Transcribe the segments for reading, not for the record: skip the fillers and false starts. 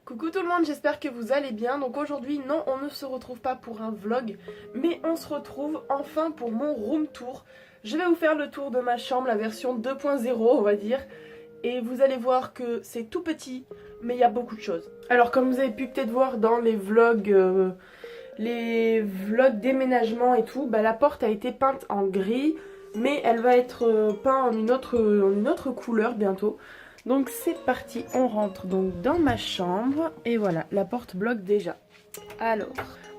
Coucou tout le monde, j'espère que vous allez bien. Donc aujourd'hui, non, on ne se retrouve pas pour un vlog, mais on se retrouve enfin pour mon room tour. Je vais vous faire le tour de ma chambre, la version 2.0 on va dire. Et vous allez voir que c'est tout petit, mais il y a beaucoup de choses. Alors comme vous avez pu peut-être voir dans les vlogs déménagement et tout, bah, la porte a été peinte en gris, mais elle va être peinte en une autre couleur bientôt. Donc c'est parti, on rentre donc dans ma chambre et voilà, la porte bloque déjà. Alors,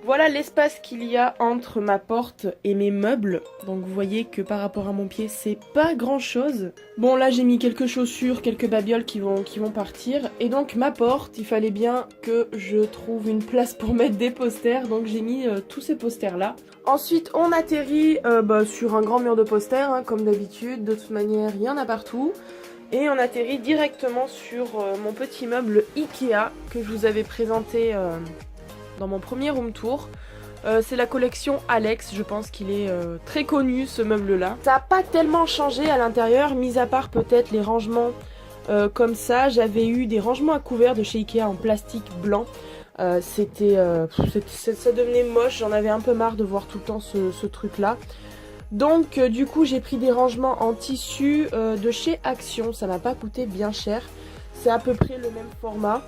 voilà l'espace qu'il y a entre ma porte et mes meubles. Donc vous voyez que par rapport à mon pied, c'est pas grand chose. Bon là j'ai mis quelques chaussures, quelques babioles qui vont partir. Et donc ma porte, il fallait bien que je trouve une place pour mettre des posters. Donc j'ai mis tous ces posters là. Ensuite on atterrit sur un grand mur de posters, hein, comme d'habitude. De toute manière, il y en a partout. Et on atterrit directement sur mon petit meuble Ikea que je vous avais présenté dans mon premier room tour. C'est la collection Alex, je pense qu'il est très connu ce meuble là. Ça n'a pas tellement changé à l'intérieur, mis à part peut-être les rangements comme ça. J'avais eu des rangements à couvert de chez Ikea en plastique blanc. Ça devenait moche, j'en avais un peu marre de voir tout le temps ce truc là. Donc du coup j'ai pris des rangements en tissu de chez Action, ça m'a pas coûté bien cher, c'est à peu près le même format.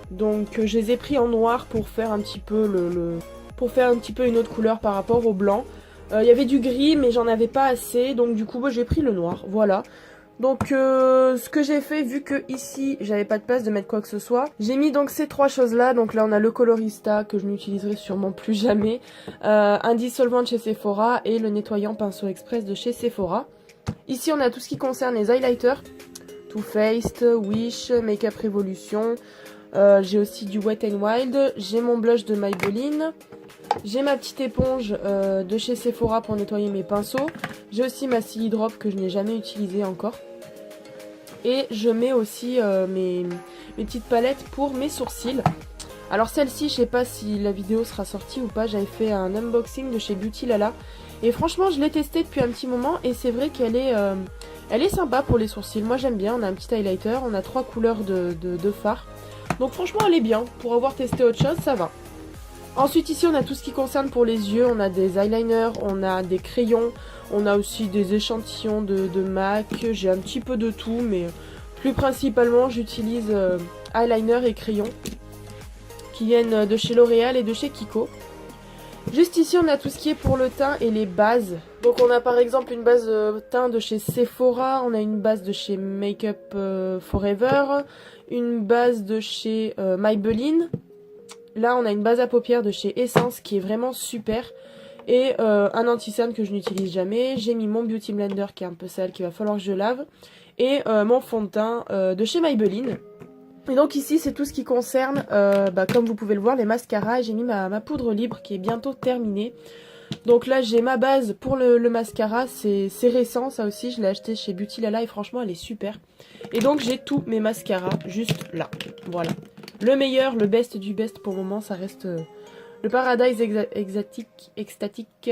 Donc je les ai pris en noir pour faire un petit peu une autre couleur par rapport au blanc. Il y avait du gris mais j'en avais pas assez, donc du coup j'ai pris le noir, voilà. Donc ce que j'ai fait, vu que ici j'avais pas de place de mettre quoi que ce soit, j'ai mis donc ces trois choses là. Donc là on a le Colorista que je n'utiliserai sûrement plus jamais, un dissolvant de chez Sephora et le nettoyant pinceau express de chez Sephora. Ici on a tout ce qui concerne les highlighters, Too Faced, Wish, Makeup Revolution. J'ai aussi du Wet n Wild, j'ai mon blush de Maybelline. J'ai ma petite éponge de chez Sephora pour nettoyer mes pinceaux. J'ai aussi ma Silly Drop que je n'ai jamais utilisée encore. Et je mets aussi mes petites palettes pour mes sourcils. Alors celle-ci, je sais pas si la vidéo sera sortie ou pas. J'avais fait un unboxing de chez Beauty Lala. Et franchement, je l'ai testée depuis un petit moment. Et c'est vrai qu'elle est sympa pour les sourcils. Moi j'aime bien. On a un petit highlighter. On a 3 couleurs de fard. Donc franchement, elle est bien. Pour avoir testé autre chose, ça va. Ensuite ici on a tout ce qui concerne pour les yeux, on a des eyeliners, on a des crayons, on a aussi des échantillons de MAC, j'ai un petit peu de tout mais plus principalement j'utilise eyeliner et crayons qui viennent de chez L'Oréal et de chez Kiko. Juste ici on a tout ce qui est pour le teint et les bases. Donc on a par exemple une base teint de chez Sephora, on a une base de chez Makeup Forever, une base de chez Maybelline. Là on a une base à paupières de chez Essence qui est vraiment super. Et un anti-cerne que je n'utilise jamais. J'ai mis mon Beauty Blender qui est un peu sale, qu'il va falloir que je lave. Et mon fond de teint de chez Maybelline. Et donc ici c'est tout ce qui concerne, comme vous pouvez le voir, les mascaras. J'ai mis ma poudre libre qui est bientôt terminée. Donc là j'ai ma base pour le mascara, c'est récent ça aussi, je l'ai acheté chez Beauty Lala et franchement elle est super. Et donc j'ai tous mes mascaras juste là, voilà. Le meilleur, le best du best pour le moment, ça reste le Paradise Extatique.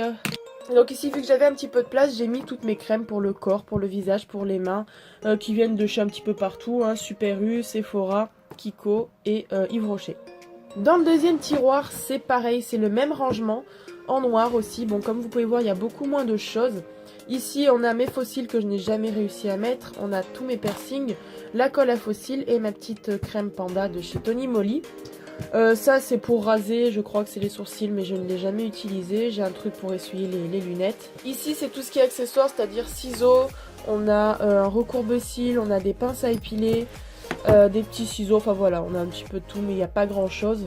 Donc ici, vu que j'avais un petit peu de place, j'ai mis toutes mes crèmes pour le corps, pour le visage, pour les mains, qui viennent de chez un petit peu partout, hein, Super U, Sephora, Kiko et Yves Rocher. Dans le deuxième tiroir, c'est pareil, c'est le même rangement, en noir aussi. Bon, comme vous pouvez voir, il y a beaucoup moins de choses. Ici, on a mes fossiles que je n'ai jamais réussi à mettre. On a tous mes piercings, la colle à fossiles et ma petite crème panda de chez Tony Moly. Ça, c'est pour raser, je crois que c'est les sourcils, mais je ne l'ai jamais utilisé. J'ai un truc pour essuyer les lunettes. Ici, c'est tout ce qui est accessoire, c'est-à-dire ciseaux. On a un recourbe-cils, on a des pinces à épiler, des petits ciseaux. Enfin voilà, on a un petit peu de tout, mais il n'y a pas grand-chose.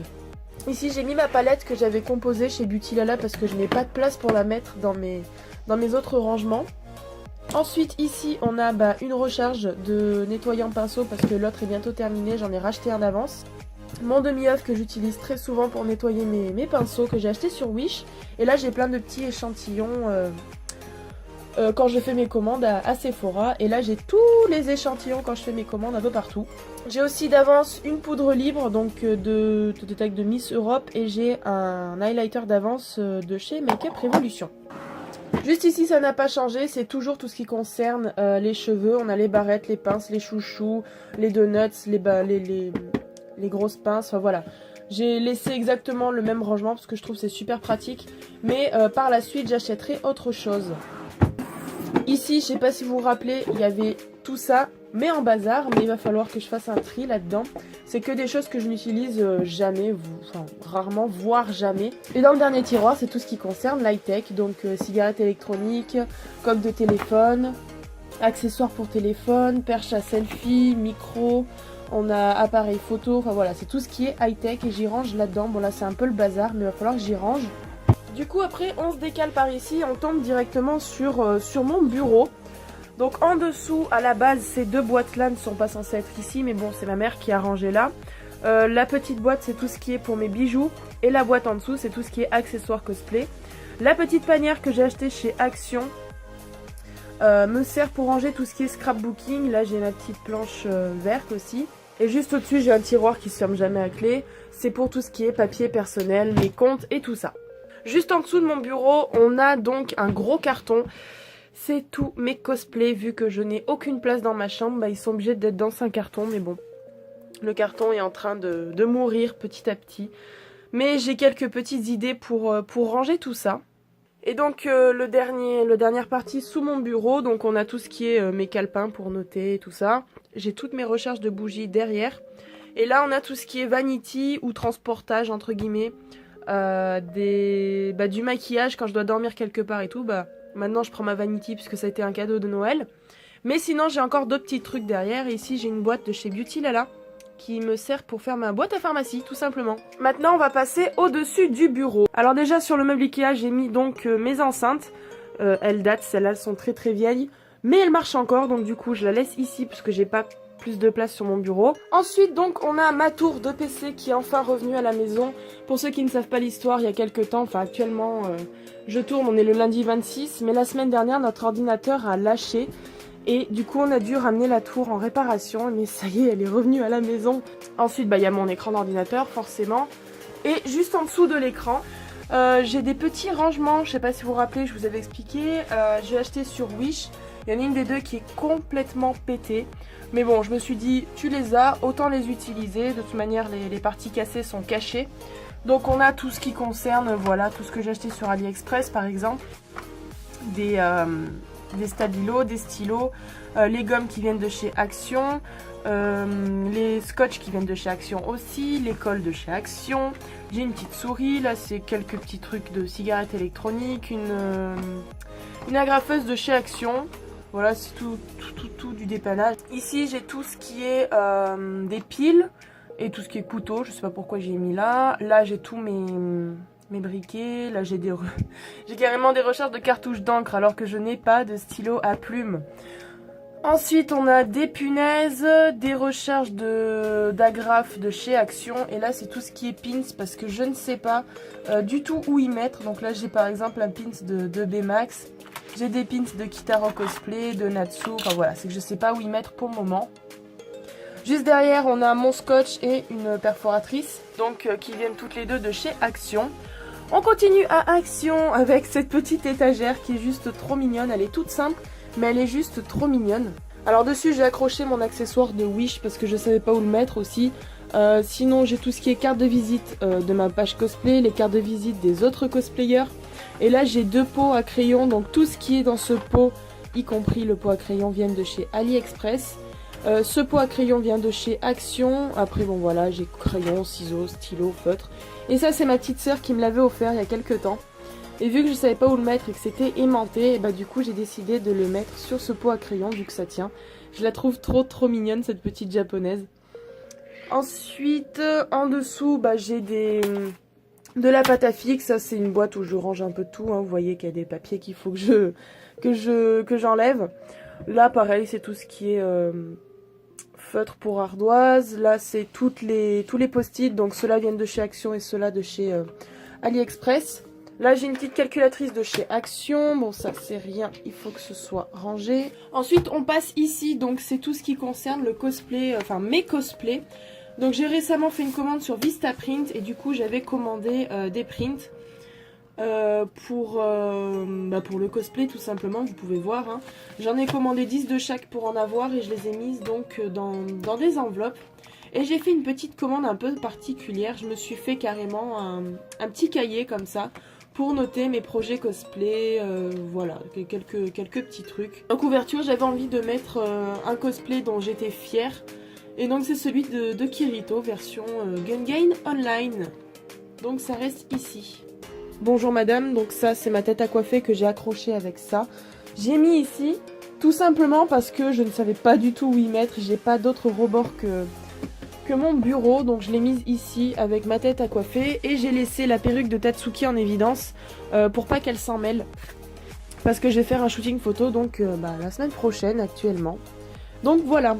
Ici, j'ai mis ma palette que j'avais composée chez Beauty Lala parce que je n'ai pas de place pour la mettre dans mes autres rangements. Ensuite ici on a une recharge de nettoyant pinceau parce que l'autre est bientôt terminé, j'en ai racheté un d'avance. mon demi-œuf que j'utilise très souvent pour nettoyer mes pinceaux que j'ai acheté sur Wish. Et là j'ai plein de petits échantillons quand je fais mes commandes à Sephora. Et là j'ai tous les échantillons quand je fais mes commandes un peu partout. J'ai aussi d'avance une poudre libre donc de taille de Miss Europe. Et j'ai un highlighter d'avance de chez Make-up Revolution. Juste ici ça n'a pas changé, c'est toujours tout ce qui concerne les cheveux. On a les barrettes, les pinces, les chouchous, les donuts, les grosses pinces, enfin voilà. J'ai laissé exactement le même rangement parce que je trouve que c'est super pratique. Mais par la suite j'achèterai autre chose. Ici, je sais pas si vous vous rappelez, il y avait tout ça, mais en bazar. Mais il va falloir que je fasse un tri là-dedans. C'est que des choses que je n'utilise jamais, enfin rarement, voire jamais. Et dans le dernier tiroir, c'est tout ce qui concerne l'high-tech. Donc cigarettes électroniques, coque de téléphone, accessoires pour téléphone, perche à selfie, micro. On a appareil photo, enfin voilà, c'est tout ce qui est high-tech et j'y range là-dedans. Bon là c'est un peu le bazar, mais il va falloir que j'y range. Du coup après on se décale par ici, on tombe directement sur mon bureau. Donc en dessous à la base ces deux boîtes là ne sont pas censées être ici, mais bon c'est ma mère qui a rangé là. La petite boîte c'est tout ce qui est pour mes bijoux et la boîte en dessous c'est tout ce qui est accessoires cosplay. La petite panière que j'ai achetée chez Action me sert pour ranger tout ce qui est scrapbooking. Là j'ai ma petite planche verte aussi. Et juste au-dessus j'ai un tiroir qui se ferme jamais à clé. C'est pour tout ce qui est papier personnel, mes comptes et tout ça. Juste en dessous de mon bureau, on a donc un gros carton. C'est tous mes cosplays. Vu que je n'ai aucune place dans ma chambre, bah, ils sont obligés d'être dans un carton. Mais bon, le carton est en train de mourir petit à petit. Mais j'ai quelques petites idées pour ranger tout ça. Et donc la dernière partie sous mon bureau, donc on a tout ce qui est mes calepins pour noter et tout ça. J'ai toutes mes recharges de bougies derrière. Et là on a tout ce qui est vanity ou transportage entre guillemets. Du maquillage quand je dois dormir quelque part et tout. Bah maintenant je prends ma vanity puisque ça a été un cadeau de Noël. Mais sinon j'ai encore d'autres petits trucs derrière. Et ici j'ai une boîte de chez Beauty Lala qui me sert pour faire ma boîte à pharmacie tout simplement. Maintenant on va passer au-dessus du bureau. Alors déjà sur le meuble Ikea j'ai mis donc mes enceintes. Elles datent, celles-là elles sont très très vieilles. Mais elles marchent encore donc du coup je la laisse ici parce que j'ai pas plus de place sur mon bureau. Ensuite donc on a ma tour de PC qui est enfin revenue à la maison. Pour ceux qui ne savent pas l'histoire, il y a quelques temps, enfin actuellement je tourne, on est le lundi 26. Mais la semaine dernière notre ordinateur a lâché. Et du coup on a dû ramener la tour en réparation, mais ça y est elle est revenue à la maison. Ensuite il y a mon écran d'ordinateur forcément. Et juste en dessous de l'écran j'ai des petits rangements, je sais pas si vous vous rappelez, je vous avais expliqué. J'ai acheté sur Wish, il y en a une des deux qui est complètement pétée. Mais bon je me suis dit tu les as, autant les utiliser, de toute manière les parties cassées sont cachées. Donc on a tout ce qui concerne, voilà, tout ce que j'ai acheté sur AliExpress par exemple. Des stabilos, des stylos, les gommes qui viennent de chez Action, les scotch qui viennent de chez Action aussi, les cols de chez Action. J'ai une petite souris, là c'est quelques petits trucs de cigarettes électroniques, une agrafeuse de chez Action. Voilà, c'est tout du dépannage. Ici j'ai tout ce qui est des piles et tout ce qui est couteau, je sais pas pourquoi j'ai mis là. Là j'ai tous mes briquets, là j'ai carrément des recharges de cartouches d'encre alors que je n'ai pas de stylo à plumes. Ensuite on a des punaises, des recharges d'agrafes de chez Action. Et là c'est tout ce qui est pins parce que je ne sais pas du tout où y mettre. Donc là j'ai par exemple un pins de B-Max. J'ai des pins de Kitaro Cosplay, de Natsu. Enfin voilà, c'est que je ne sais pas où y mettre pour le moment. Juste derrière on a mon scotch et une perforatrice. Donc qui viennent toutes les deux de chez Action. On continue à Action avec cette petite étagère qui est juste trop mignonne. Elle est toute simple mais elle est juste trop mignonne. Alors dessus j'ai accroché mon accessoire de Wish parce que je savais pas où le mettre aussi. Sinon j'ai tout ce qui est carte de visite de ma page cosplay, les cartes de visite des autres cosplayers. Et là j'ai deux pots à crayon, donc tout ce qui est dans ce pot, y compris le pot à crayon, viennent de chez AliExpress. Ce pot à crayon vient de chez Action. Après bon voilà, j'ai crayon, ciseaux, stylo, feutre. Et ça c'est ma petite sœur qui me l'avait offert il y a quelques temps. Et vu que je savais pas où le mettre et que c'était aimanté, et bah du coup j'ai décidé de le mettre sur ce pot à crayon vu que ça tient. Je la trouve trop mignonne cette petite japonaise. Ensuite en dessous bah, j'ai de la pâte à fixe. Ça c'est une boîte où je range un peu tout, hein. Vous voyez qu'il y a des papiers qu'il faut que j'enlève. Là pareil c'est tout ce qui est feutre pour ardoise. Là, c'est tous les post-it. Donc, ceux-là viennent de chez Action et ceux-là de chez AliExpress. Là, j'ai une petite calculatrice de chez Action. Bon, ça, c'est rien. Il faut que ce soit rangé. Ensuite, on passe ici. Donc, c'est tout ce qui concerne le cosplay, enfin, mes cosplays. Donc, j'ai récemment fait une commande sur Vistaprint. Et du coup, j'avais commandé des prints. Pour le cosplay tout simplement, vous pouvez voir hein. J'en ai commandé 10 de chaque pour en avoir et je les ai mises donc dans des enveloppes. Et j'ai fait une petite commande un peu particulière, je me suis fait carrément un petit cahier comme ça pour noter mes projets cosplay, voilà, quelques petits trucs. En couverture, j'avais envie de mettre un cosplay dont j'étais fière et donc c'est celui de Kirito version Gun Gain Online. Donc ça reste ici. Bonjour madame, donc ça c'est ma tête à coiffer que j'ai accrochée avec ça. J'ai mis ici tout simplement parce que je ne savais pas du tout où y mettre. J'ai pas d'autre rebord que mon bureau, donc je l'ai mise ici avec ma tête à coiffer. Et j'ai laissé la perruque de Tatsuki en évidence pour pas qu'elle s'en mêle. Parce que je vais faire un shooting photo donc la semaine prochaine actuellement. Donc voilà.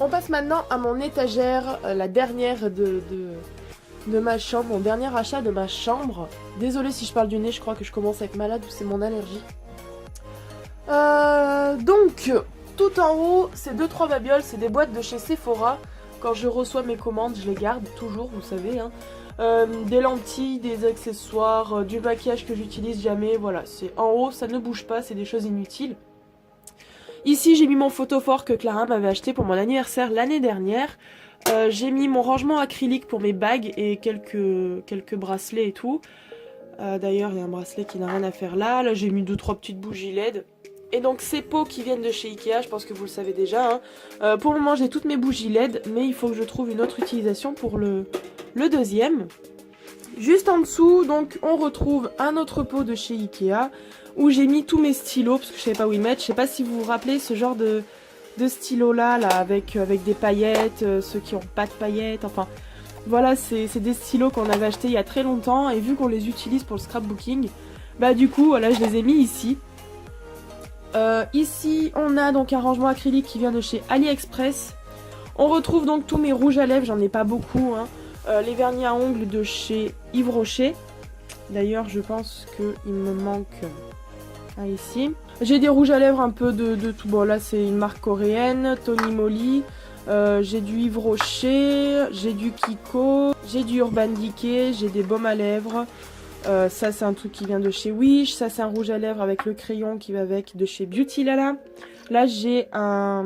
On passe maintenant à mon étagère, la dernière de ma chambre, mon dernier achat de ma chambre. Désolée si je parle du nez, je crois que je commence à être malade ou c'est mon allergie. Donc, tout en haut, c'est 2-3 babioles, c'est des boîtes de chez Sephora. Quand je reçois mes commandes, je les garde toujours, vous savez. Hein. Des lentilles, des accessoires, du maquillage que j'utilise jamais, voilà. C'est en haut, ça ne bouge pas, c'est des choses inutiles. Ici, j'ai mis mon photophore que Clara m'avait acheté pour mon anniversaire l'année dernière. J'ai mis mon rangement acrylique pour mes bagues et quelques bracelets et tout. D'ailleurs, il y a un bracelet qui n'a rien à faire là. Là, j'ai mis 2-3 petites bougies LED. Et donc, ces pots qui viennent de chez Ikea, je pense que vous le savez déjà. Hein. Pour le moment, j'ai toutes mes bougies LED, mais il faut que je trouve une autre utilisation pour le deuxième. Juste en dessous, donc, on retrouve un autre pot de chez Ikea où j'ai mis tous mes stylos parce que je ne savais pas où y mettre. Je ne sais pas si vous vous rappelez ce genre de stylos là avec des paillettes, ceux qui n'ont pas de paillettes, enfin voilà, c'est des stylos qu'on avait achetés il y a très longtemps et vu qu'on les utilise pour le scrapbooking, bah du coup voilà, je les ai mis ici. Ici on a donc un rangement acrylique qui vient de chez AliExpress. On retrouve donc tous mes rouges à lèvres, j'en ai pas beaucoup hein. Les vernis à ongles de chez Yves Rocher. D'ailleurs je pense qu'il me manque ici. J'ai des rouges à lèvres un peu de tout. Bon là c'est une marque coréenne, Tony Moly. J'ai du Yves Rocher, j'ai du Kiko, j'ai du Urban Decay, j'ai des baumes à lèvres. Ça c'est un truc qui vient de chez Wish. Ça c'est un rouge à lèvres avec le crayon qui va avec de chez Beauty Lala. Là j'ai un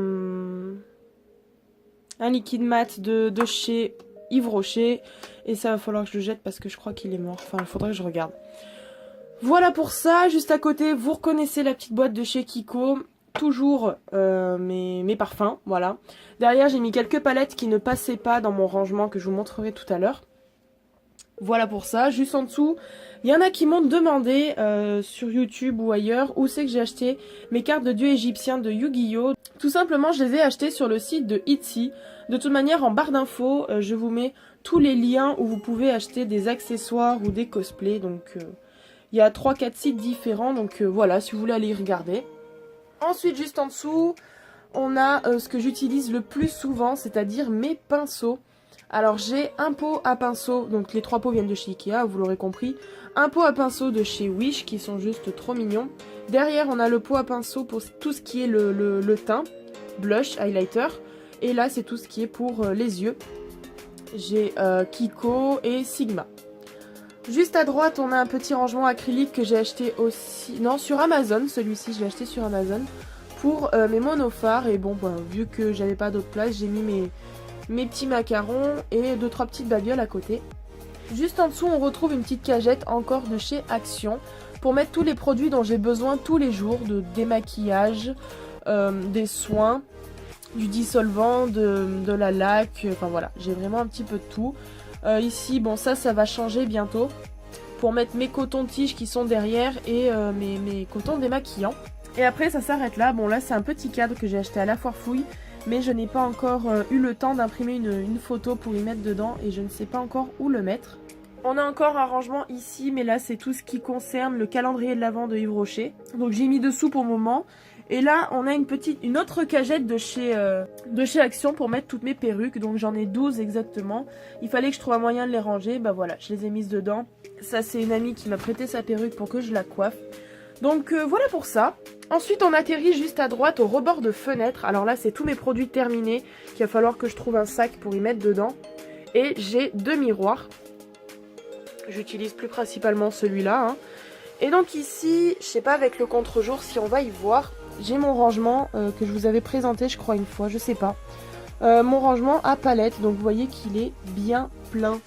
liquide mat de chez Yves Rocher. Et ça va falloir que je le jette parce que je crois qu'il est mort. Enfin il faudrait que je regarde. Voilà pour ça, juste à côté, vous reconnaissez la petite boîte de chez Kiko, toujours mes parfums, voilà. Derrière, j'ai mis quelques palettes qui ne passaient pas dans mon rangement que je vous montrerai tout à l'heure. Voilà pour ça, juste en dessous, il y en a qui m'ont demandé sur YouTube ou ailleurs où c'est que j'ai acheté mes cartes de dieux égyptiens de Yu-Gi-Oh! Tout simplement, je les ai achetées sur le site de Etsy. De toute manière, en barre d'infos, je vous mets tous les liens où vous pouvez acheter des accessoires ou des cosplays, donc... il y a 3-4 sites différents, donc voilà, si vous voulez aller y regarder. Ensuite, juste en dessous, on a ce que j'utilise le plus souvent, c'est-à-dire mes pinceaux. Alors, j'ai un pot à pinceaux, donc les 3 pots viennent de chez Ikea, vous l'aurez compris. Un pot à pinceaux de chez Wish, qui sont juste trop mignons. Derrière, on a le pot à pinceaux pour tout ce qui est le teint, blush, highlighter. Et là, c'est tout ce qui est pour les yeux. J'ai Kiko et Sigma. Juste à droite, on a un petit rangement acrylique que j'ai acheté aussi... Non, sur Amazon, celui-ci, je l'ai acheté sur Amazon. Pour mes monophares. Et bon, vu que j'avais pas d'autre place, j'ai mis mes petits macarons et 2-3 petites babioles à côté. Juste en dessous, on retrouve une petite cagette encore de chez Action. Pour mettre tous les produits dont j'ai besoin tous les jours. De démaquillage, des soins, du dissolvant, de la laque. Enfin voilà, j'ai vraiment un petit peu de tout. Ici, bon ça va changer bientôt pour mettre mes cotons-tiges qui sont derrière et mes cotons démaquillants. Et après ça s'arrête là. Bon là c'est un petit cadre que j'ai acheté à la foire fouille, mais je n'ai pas encore eu le temps d'imprimer une photo pour y mettre dedans et je ne sais pas encore où le mettre. On a encore un rangement ici, mais là c'est tout ce qui concerne le calendrier de l'Avent de Yves Rocher. Donc j'ai mis dessous pour le moment. Et là, on a une autre cagette de chez Action pour mettre toutes mes perruques. Donc j'en ai 12 exactement. Il fallait que je trouve un moyen de les ranger. Bah voilà, je les ai mises dedans. Ça, c'est une amie qui m'a prêté sa perruque pour que je la coiffe. Donc voilà pour ça. Ensuite, on atterrit juste à droite au rebord de fenêtre. Alors là, c'est tous mes produits terminés. Il va falloir que je trouve un sac pour y mettre dedans. Et j'ai 2 miroirs. J'utilise plus principalement celui-là. Hein. Et donc ici, je sais pas avec le contre-jour si on va y voir. J'ai mon rangement que je vous avais présenté, je crois, une fois, je sais pas. Mon rangement à palette, donc vous voyez qu'il est bien plein.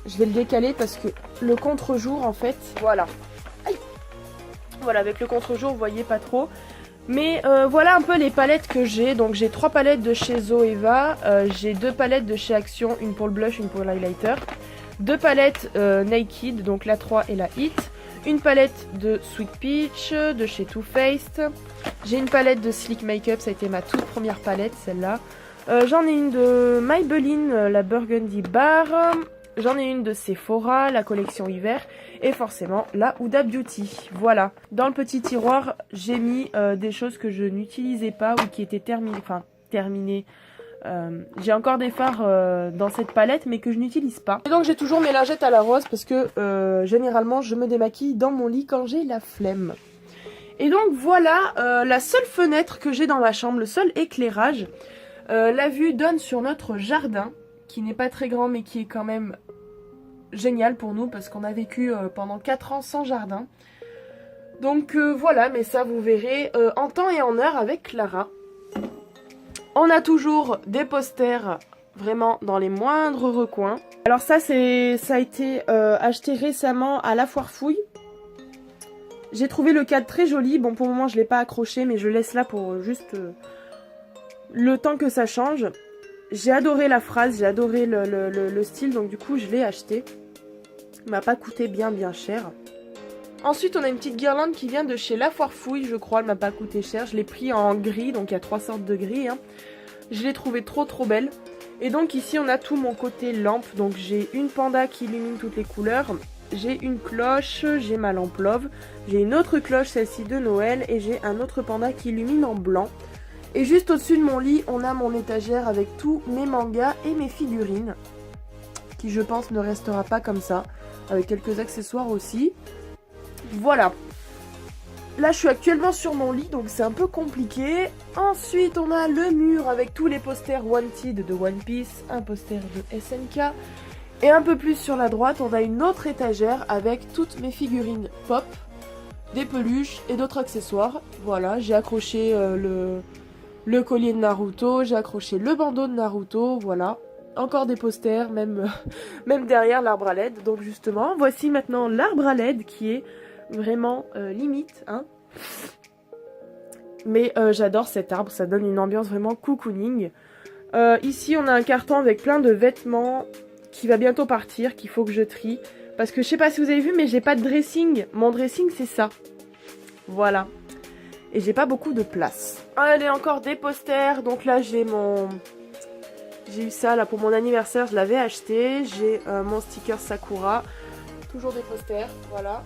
Je vais le décaler parce que le contre-jour, en fait, voilà. Aïe. Voilà, avec le contre-jour, vous voyez pas trop. Mais voilà un peu les palettes que j'ai. Donc j'ai 3 palettes de chez Zoeva, j'ai 2 palettes de chez Action, une pour le blush, une pour l'highlighter. 2 palettes Naked, donc la 3 et la Hit. Une palette de Sweet Peach de chez Too Faced. J'ai une palette de Sleek Makeup, ça a été ma toute première palette, celle-là. J'en ai une de Maybelline, la Burgundy Bar. J'en ai une de Sephora, la collection hiver. Et forcément, la Huda Beauty. Voilà. Dans le petit tiroir, j'ai mis des choses que je n'utilisais pas ou qui étaient terminées. J'ai encore des fards dans cette palette mais que je n'utilise pas. Et donc j'ai toujours mes lingettes à la rose parce que généralement je me démaquille dans mon lit quand j'ai la flemme. Et donc voilà la seule fenêtre que j'ai dans ma chambre, le seul éclairage. La vue donne sur notre jardin qui n'est pas très grand mais qui est quand même génial pour nous parce qu'on a vécu pendant 4 ans sans jardin. Donc voilà, mais ça vous verrez en temps et en heure avec Clara. On a toujours des posters vraiment dans les moindres recoins. Alors ça a été acheté récemment à la Foire Fouille. J'ai trouvé le cadre très joli. Bon, pour le moment je ne l'ai pas accroché mais je laisse là pour juste le temps que ça change. J'ai adoré la phrase, j'ai adoré le style, donc du coup je l'ai acheté. Il m'a pas coûté bien cher. Ensuite, on a une petite guirlande qui vient de chez La Foire Fouille, je crois. Elle m'a pas coûté cher. Je l'ai pris en gris, donc il y a 3 sortes de gris. Hein. Je l'ai trouvée trop belle. Et donc ici, on a tout mon côté lampe. Donc j'ai une panda qui illumine toutes les couleurs. J'ai une cloche, j'ai ma lampe Love. J'ai une autre cloche, celle-ci de Noël. Et j'ai un autre panda qui illumine en blanc. Et juste au-dessus de mon lit, on a mon étagère avec tous mes mangas et mes figurines. Qui, je pense, ne restera pas comme ça. Avec quelques accessoires aussi. Voilà. Là, je suis actuellement sur mon lit, donc c'est un peu compliqué. Ensuite, on a le mur avec tous les posters Wanted de One Piece, un poster de SNK. Et un peu plus sur la droite, on a une autre étagère avec toutes mes figurines pop, des peluches et d'autres accessoires. Voilà, j'ai accroché le collier de Naruto, j'ai accroché le bandeau de Naruto, voilà. Encore des posters, même derrière l'arbre à LED. Donc justement, voici maintenant l'arbre à LED qui est vraiment limite. Hein. Mais j'adore cet arbre, ça donne une ambiance vraiment cocooning. Ici, on a un carton avec plein de vêtements qui va bientôt partir, qu'il faut que je trie. Parce que je sais pas si vous avez vu, mais j'ai pas de dressing. Mon dressing, c'est ça. Voilà. Et j'ai pas beaucoup de place. Allez, encore des posters. Donc là, j'ai eu ça là pour mon anniversaire, je l'avais acheté. J'ai mon sticker Sakura. Toujours des posters, voilà.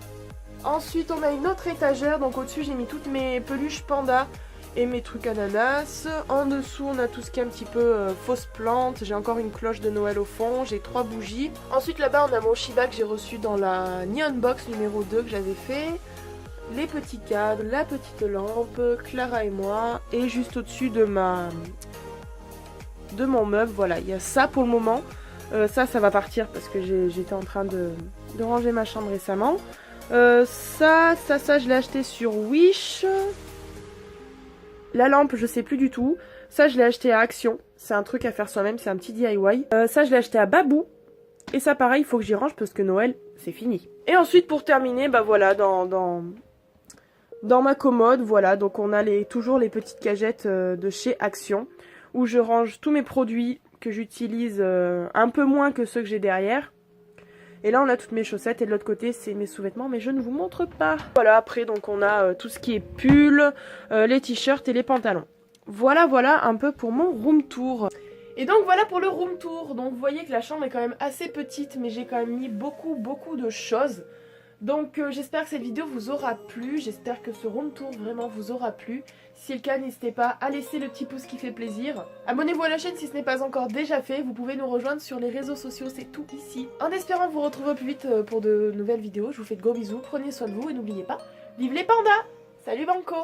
Ensuite, on a une autre étagère. Donc au-dessus, j'ai mis toutes mes peluches panda et mes trucs ananas. En dessous, on a tout ce qui est un petit peu fausse plante. J'ai encore une cloche de Noël au fond. J'ai 3 bougies. Ensuite, là-bas, on a mon Shiba que j'ai reçu dans la Neon Box numéro 2 que j'avais fait. Les petits cadres, la petite lampe, Clara et moi. Et juste au-dessus de mon meuble, voilà, il y a ça pour le moment. Ça va partir parce que j'étais en train de ranger ma chambre récemment. Ça, je l'ai acheté sur Wish. La lampe, je sais plus du tout. Ça, je l'ai acheté à Action. C'est un truc à faire soi-même, c'est un petit DIY. Ça, je l'ai acheté à Babou. Et ça, pareil, il faut que j'y range parce que Noël, c'est fini. Et ensuite, pour terminer, bah voilà, dans ma commode, voilà. Donc, on a toujours les petites cagettes de chez Action. Où je range tous mes produits que j'utilise un peu moins que ceux que j'ai derrière. Et là, on a toutes mes chaussettes. Et de l'autre côté, c'est mes sous-vêtements. Mais je ne vous montre pas. Voilà, après, donc on a tout ce qui est pull, les t-shirts et les pantalons. Voilà un peu pour mon room tour. Et donc, voilà pour le room tour. Donc, vous voyez que la chambre est quand même assez petite. Mais j'ai quand même mis beaucoup de choses. Donc j'espère que cette vidéo vous aura plu, j'espère que ce room tour vraiment vous aura plu. Si c'est le cas, n'hésitez pas à laisser le petit pouce qui fait plaisir. Abonnez-vous à la chaîne si ce n'est pas encore déjà fait, vous pouvez nous rejoindre sur les réseaux sociaux, c'est tout ici. En espérant vous retrouver au plus vite pour de nouvelles vidéos, je vous fais de gros bisous, prenez soin de vous et n'oubliez pas, vive les pandas! Salut Banco!